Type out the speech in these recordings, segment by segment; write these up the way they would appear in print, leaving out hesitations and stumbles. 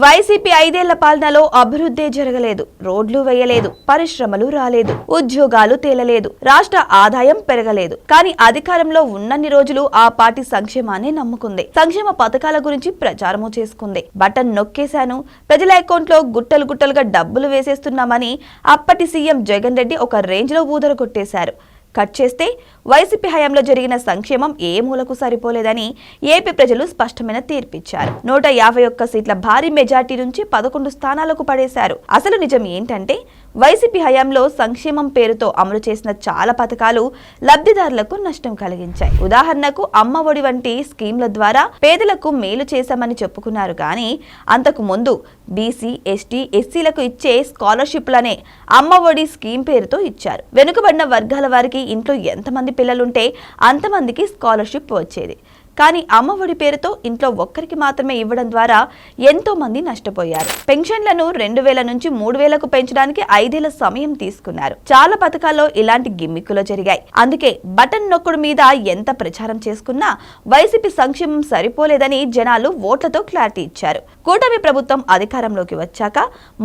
YCP 5 ఏళ్ల పాలనలో అభివృద్ధి జరగలేదు, రోడ్లు వేయలేదు, పరిశ్రమలు రాలేదు, ఉద్యోగాలు తేలలేదు, రాష్ట్ర ఆదాయం పెరగలేదు. కానీ అధికారంలో ఉన్నన్ని రోజులు ఆ పార్టీ సంక్షేమాన్ని నమ్ముకుంది. సంక్షేమ పథకాల గురించి ప్రచారము చేసుకుంది. బటన్ నొక్కేశాను, ప్రజల అకౌంట్లో గుట్టలు గుట్టలుగా డబ్బులు వేసేస్తున్నామని అప్పటి సీఎం జగన్ రెడ్డి ఒక రేంజ్ లో ఊదరగొట్టేశారు. కట్ చేస్తే వైసీపీ హయాంలో జరిగిన సంక్షేమం ఏ మూలకు సరిపోలేదని ఏపీ ప్రజలు స్పష్టమైన తీర్పిచ్చారు. 151 సీట్ల భారీ మెజార్టీ నుంచి 11 స్థానాలకు పడేశారు. అసలు నిజం ఏంటంటే వైసీపీ హయాంలో సంక్షేమం పేరుతో అమలు చేసిన చాలా పథకాలు లబ్ధిదారులకు నష్టం కలిగించాయి. ఉదాహరణకు అమ్మ ఒడి వంటి స్కీమ్ల ద్వారా పేదలకు మేలు చేశామని చెప్పుకున్నారు. కానీ అంతకు ముందు బీసీ, ఎస్టీ, ఎస్సీలకు ఇచ్చే స్కాలర్షిప్లనే అమ్మ ఒడి స్కీమ్ పేరుతో ఇచ్చారు. వెనుకబడిన వర్గాల వారికి ఇంట్లో ఎంతమంది పిల్లలుంటే అంతమందికి స్కాలర్షిప్ వచ్చేది. కానీ అమ్మ ఒడి పేరుతో ఇంట్లో ఒక్కరికి మాత్రమే ఇవ్వడం ద్వారా ఎంతో మంది నష్టపోయారు. పెన్షన్లను 2000 నుంచి 3000కు పెంచడానికి 5 ఏళ్ల సమయం తీసుకున్నారు. చాలా పథకాల్లో ఇలాంటి గిమ్మిక్కులు జరిగాయి. అందుకే బటన్ నొక్కుడు మీద ఎంత ప్రచారం చేసుకున్నా వైసీపీ సంక్షేమం సరిపోలేదని జనాలు ఓట్లతో క్లారిటీ ఇచ్చారు. కూటమి ప్రభుత్వం అధికారంలోకి వచ్చాక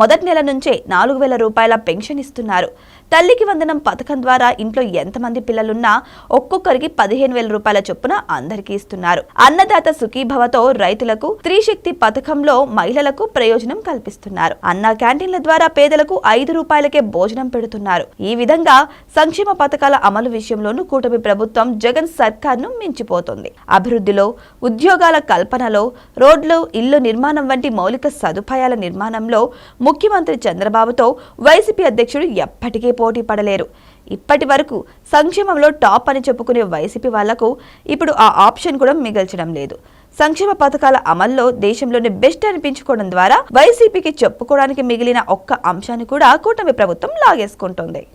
మొదటి నెల నుంచే 4000 రూపాయల పెన్షన్ ఇస్తున్నారు. తల్లికి వందనం పథకం ద్వారా ఇంట్లో ఎంతమంది పిల్లలున్నా ఒక్కొక్కరికి 15,000 రూపాయల చొప్పున అందరికీ ఇస్తున్నారు. అన్నదాత సుఖీభవతో రైతులకు, స్త్రీ శక్తి పథకంలో మహిళలకు ప్రయోజనం కల్పిస్తున్నారు. అన్న క్యాంటీన్ల ద్వారా పేదలకు 5 రూపాయలకే భోజనం పెడుతున్నారు. ఈ విధంగా సంక్షేమ పథకాల అమలు విషయంలోనూ కూటమి ప్రభుత్వం జగన్ సర్కార్ను మించిపోతుంది. అభివృద్ధిలో, ఉద్యోగాల కల్పనలో, రోడ్లు, ఇల్లు నిర్మాణం వంటి మౌలిక సదుపాయాల నిర్మాణంలో ముఖ్యమంత్రి చంద్రబాబుతో వైసీపీ అధ్యక్షుడు ఎప్పటికీ పోటీ పడలేరు. ఇప్పటి వరకు సంక్షేమంలో టాప్ అని చెప్పుకునే వైసీపీ వాళ్లకు ఇప్పుడు ఆ ఆప్షన్ కూడా మిగల్చడం లేదు. సంక్షేమ పథకాల అమల్లో దేశంలోనే బెస్ట్ అనిపించుకోవడం ద్వారా వైసీపీకి చెప్పుకోవడానికి మిగిలిన ఒక్క అంశాన్ని కూడా కూటమి ప్రభుత్వం లాగేసుకుంటోంది.